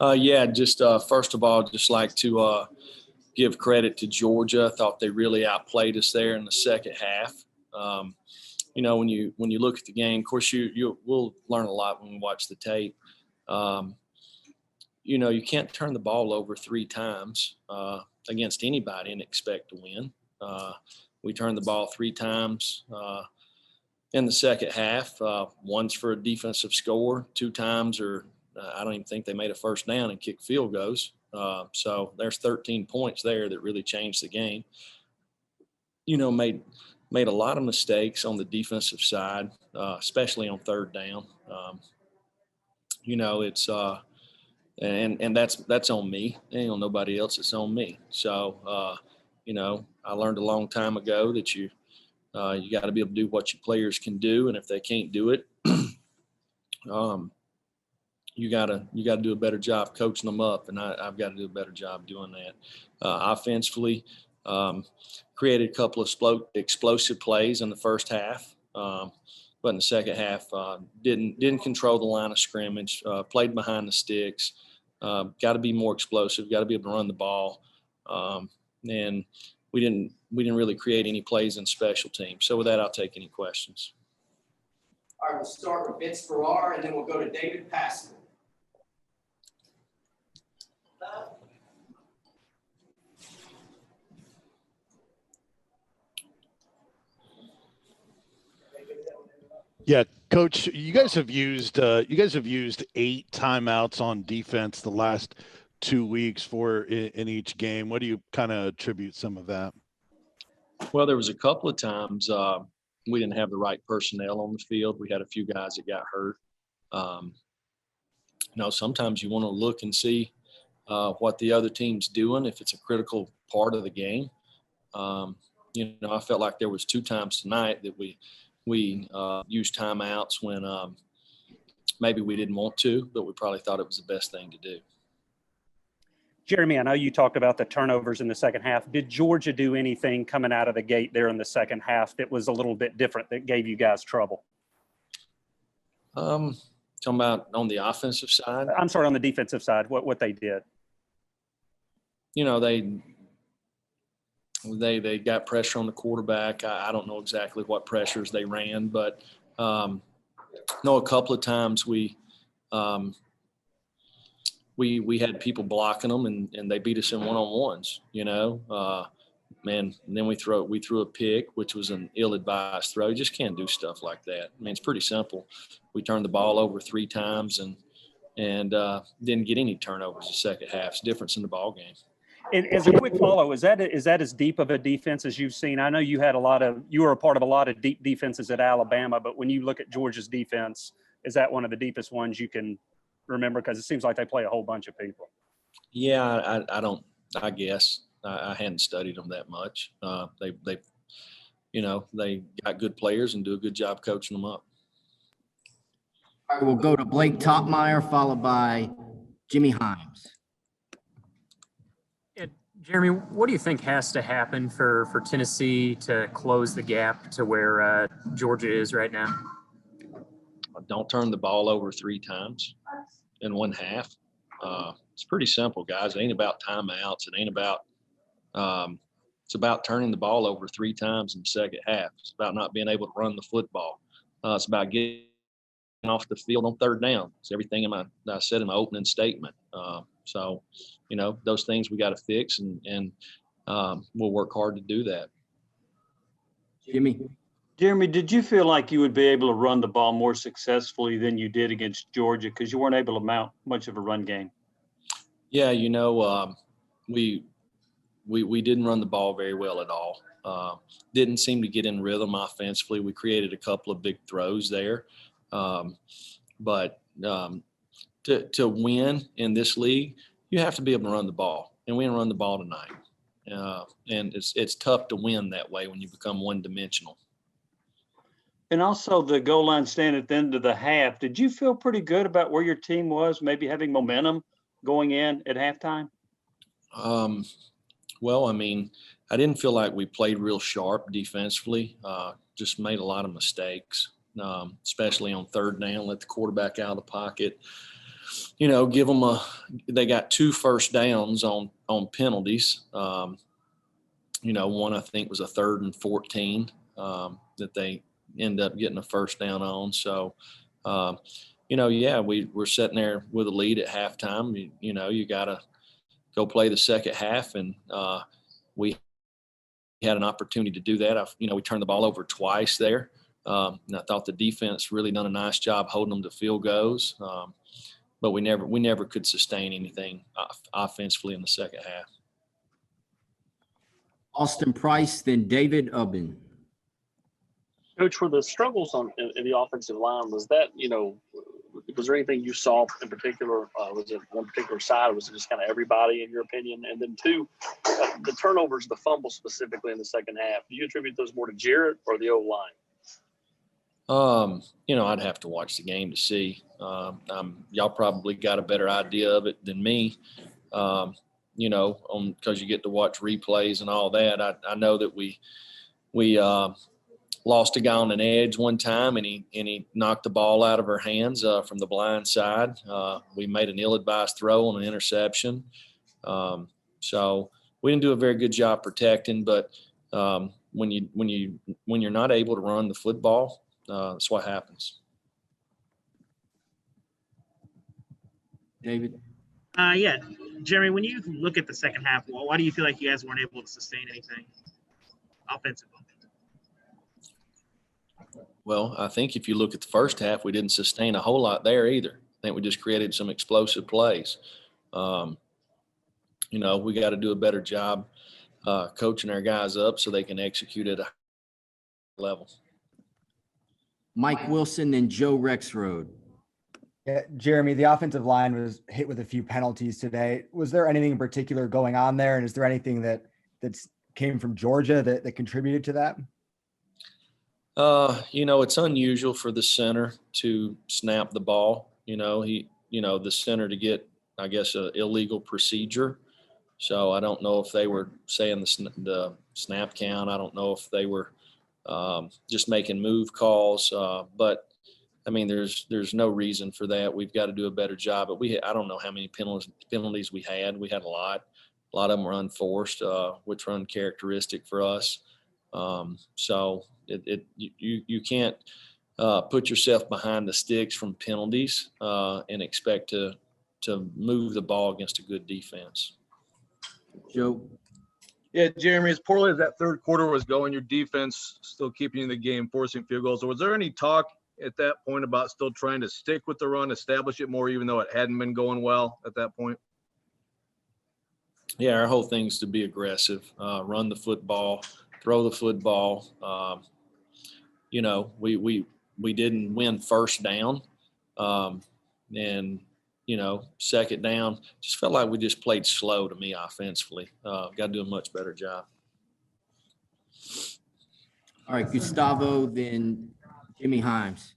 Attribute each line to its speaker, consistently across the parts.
Speaker 1: Yeah, just first of all, just like to give credit to Georgia. I thought they really outplayed us there in the second half. Um, when you look at the game, of course, we'll learn a lot when we watch the tape. Um, you can't turn the ball over three times against anybody and expect to win. We turned the ball three times in the second half. One's for a defensive score, two times, or I don't even think they made a first down and kicked field goals. So there's 13 points there that really changed the game. Made a lot of mistakes on the defensive side, especially on third down. It's and that's on me. It ain't on nobody else. It's on me. So I learned a long time ago that you got to be able to do what your players can do, and if they can't do it, you gotta do a better job coaching them up, and I've got to do a better job doing that. Offensively, created a couple of explosive plays in the first half, but in the second half, didn't control the line of scrimmage. Played behind the sticks. Got to be more explosive. Got to be able to run the ball, and we didn't really create any plays in special teams. So with that, I'll take any questions.
Speaker 2: All right, we'll start with Vince Farrar, and then we'll go to David Pascal.
Speaker 3: Yeah, Coach, you guys have used 8 timeouts on defense the last 2 weeks in each game. What do you kind of attribute some of that?
Speaker 1: Well, there was a couple of times we didn't have the right personnel on the field. We had a few guys that got hurt. Sometimes you want to look and see what the other team's doing if it's a critical part of the game. I felt like there was 2 times tonight that we used timeouts when maybe we didn't want to, but we probably thought it was the best thing to do.
Speaker 4: Jeremy, I know you talked about the turnovers in the second half. Did Georgia do anything coming out of the gate there in the second half that was a little bit different that gave you guys trouble?
Speaker 1: Talking about on the offensive side?
Speaker 4: I'm sorry, on the defensive side, what they did.
Speaker 1: They got pressure on the quarterback. I don't know exactly what pressures they ran, but a couple of times we had people blocking them, and they beat us in one-on-ones. And then we threw a pick, which was an ill-advised throw. You just can't do stuff like that. I mean, it's pretty simple. We turned the ball over 3 times and didn't get any turnovers the second half. It's a difference in the ball game.
Speaker 4: And as a quick follow, is that as deep of a defense as you've seen? I know you were a part of a lot of deep defenses at Alabama, but when you look at Georgia's defense, is that one of the deepest ones you can remember? Because it seems like they play a whole bunch of people.
Speaker 1: Yeah, I guess I hadn't studied them that much. They got good players and do a good job coaching them up.
Speaker 5: All right, we'll go to Blake Topmeyer, followed by Jimmy Himes.
Speaker 6: Jeremy, what do you think has to happen for Tennessee to close the gap to where Georgia is right now?
Speaker 1: Don't turn the ball over 3 times in one half. It's pretty simple, guys. It ain't about timeouts. It ain't about it's about turning the ball over 3 times in the second half. It's about not being able to run the football. It's about getting off the field on third down. It's everything I said in my opening statement. So, those things we got to fix, and we'll work hard to do that.
Speaker 7: Jeremy, did you feel like you would be able to run the ball more successfully than you did against Georgia because you weren't able to mount much of a run game?
Speaker 1: Yeah, we didn't run the ball very well at all. Didn't seem to get in rhythm offensively. We created a couple of big throws there. But to win in this league, you have to be able to run the ball, and we didn't run the ball tonight. And it's tough to win that way when you become one-dimensional.
Speaker 7: And also the goal line stand at the end of the half. Did you feel pretty good about where your team was, maybe having momentum going in at halftime?
Speaker 1: Well, I mean, I didn't feel like we played real sharp defensively. Just made a lot of mistakes, especially on third down. Let the quarterback out of the pocket. Give them they got 2 first downs on penalties. One I think was a 3rd and 14 that they end up getting a first down on. So, we're sitting there with a lead at halftime. You got to go play the second half, and we had an opportunity to do that. We turned the ball over twice there. And I thought the defense really done a nice job holding them to field goals. But we never could sustain anything offensively in the second half.
Speaker 5: Austin Price, then David Ubben.
Speaker 8: Coach, for the struggles in the offensive line, was that, was there anything you saw in particular? Was it one particular side, or was it just kind of everybody in your opinion? And then 2, the turnovers, the fumbles specifically in the second half, do you attribute those more to Jarrett or the O-line?
Speaker 1: I'd have to watch the game to see. Y'all probably got a better idea of it than me, because you get to watch replays and all that. I know that we lost a guy on an edge one time, and he knocked the ball out of our hands from the blind side. We made an ill-advised throw on an interception. So we didn't do a very good job protecting, but when you're not able to run the football, that's what happens.
Speaker 5: David?
Speaker 9: Yeah. Jeremy, when you look at the second half, why do you feel like you guys weren't able to sustain anything offensively?
Speaker 1: Well, I think if you look at the first half, we didn't sustain a whole lot there either. I think we just created some explosive plays. We got to do a better job coaching our guys up so they can execute at a high level.
Speaker 5: Mike Wilson, then Joe Rexroad.
Speaker 10: Yeah, Jeremy, the offensive line was hit with a few penalties today. Was there anything in particular going on there? And is there anything that came from Georgia that contributed to that?
Speaker 1: It's unusual for the center to snap the ball. The center to get, I guess, an illegal procedure. So I don't know if they were saying the snap count. I don't know if they were just making move calls. But I mean, there's no reason for that. We've got to do a better job. But I don't know how many penalties we had. We had a lot. A lot of them were unforced, which were uncharacteristic for us. So you can't put yourself behind the sticks from penalties and expect to move the ball against a good defense.
Speaker 5: Joe?
Speaker 11: Yeah, Jeremy, as poorly as that third quarter was going, your defense still keeping you in the game, forcing field goals. So was there any talk at that point about still trying to stick with the run, establish it more, even though it hadn't been going well at that point?
Speaker 1: Yeah, our whole thing is to be aggressive, run the football, throw the football. We didn't win first down, and second down just felt like we just played slow to me offensively. Got to do a much better job.
Speaker 5: All right, Gustavo, then Jimmy Himes.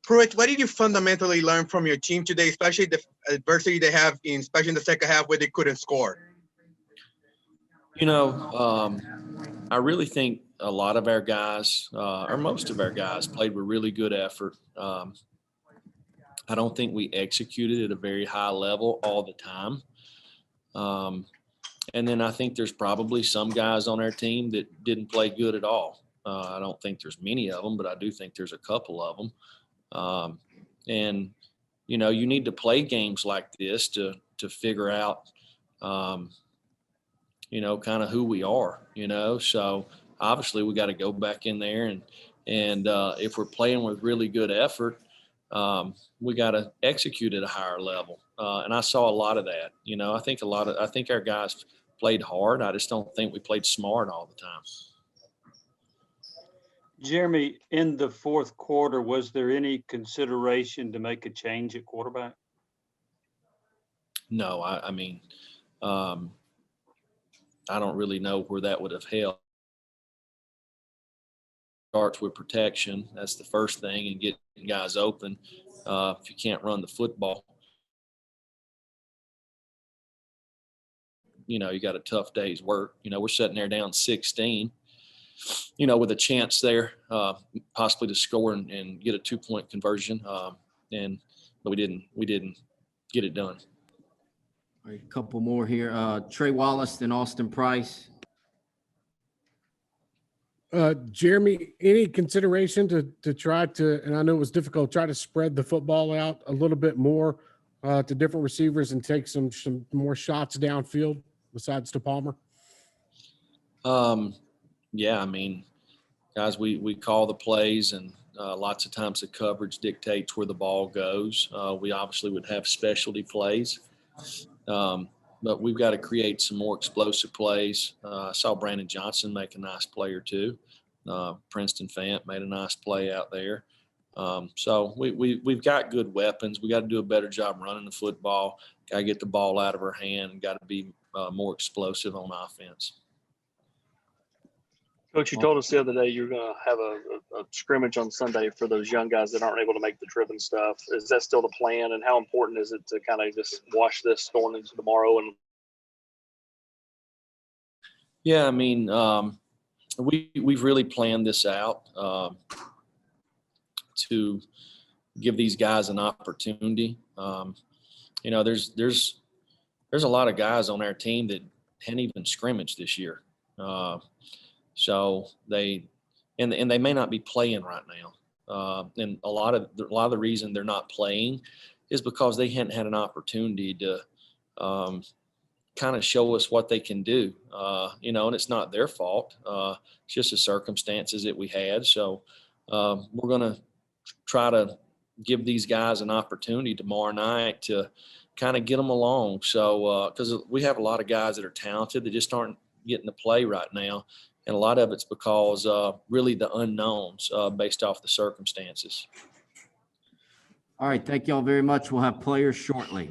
Speaker 12: Pruitt, what did you fundamentally learn from your team today, especially the adversity they have especially in the second half where they couldn't score?
Speaker 1: I really think a lot of our guys, or most of our guys, played with really good effort. I don't think we executed at a very high level all the time. And then I think there's probably some guys on our team that didn't play good at all. I don't think there's many of them, but I do think there's a couple of them. And you need to play games like this to figure out, kind of who we are, So obviously we got to go back in there and if we're playing with really good effort, we got to execute at a higher level. And I saw a lot of that. I think our guys played hard. I just don't think we played smart all the time.
Speaker 7: Jeremy, in the fourth quarter, was there any consideration to make a change at quarterback?
Speaker 1: No, I don't really know where that would have helped. Starts with protection. That's the first thing, and getting guys open. If you can't run the football, you got a tough day's work. We're sitting there down 16, with a chance there possibly to score and get a 2-point conversion. But we didn't get it done.
Speaker 5: All right, a couple more here. Trey Wallace and Austin Price.
Speaker 13: Jeremy, any consideration to try to, and I know it was difficult, try to spread the football out a little bit more to different receivers and take some more shots downfield besides to Palmer?
Speaker 1: Yeah, I mean, guys, we call the plays, and lots of times the coverage dictates where the ball goes. We obviously would have specialty plays, but we've got to create some more explosive plays. I saw Brandon Johnson make a nice play or two. Princeton Fant made a nice play out there. So we've got good weapons. We got to do a better job running the football. Got to get the ball out of our hand, and got to be more explosive on offense.
Speaker 8: Coach, you told us the other day you're going to have a scrimmage on Sunday for those young guys that aren't able to make the trip and stuff. Is that still the plan? And how important is it to kind of just wash this going into tomorrow? And
Speaker 1: Yeah, I mean, we've really planned this out to give these guys an opportunity. You know, there's a lot of guys on our team that hadn't even scrimmaged this year. So they may not be playing right now. And a lot of the reason they're not playing is because they hadn't had an opportunity to kind of show us what they can do. You know, and it's not their fault. It's just the circumstances that we had. So we're going to try to give these guys an opportunity tomorrow night to kind of get them along. So because we have a lot of guys that are talented that just aren't getting to play right now. And a lot of it's because really the unknowns based off the circumstances.
Speaker 5: All right, thank y'all very much. We'll have players shortly.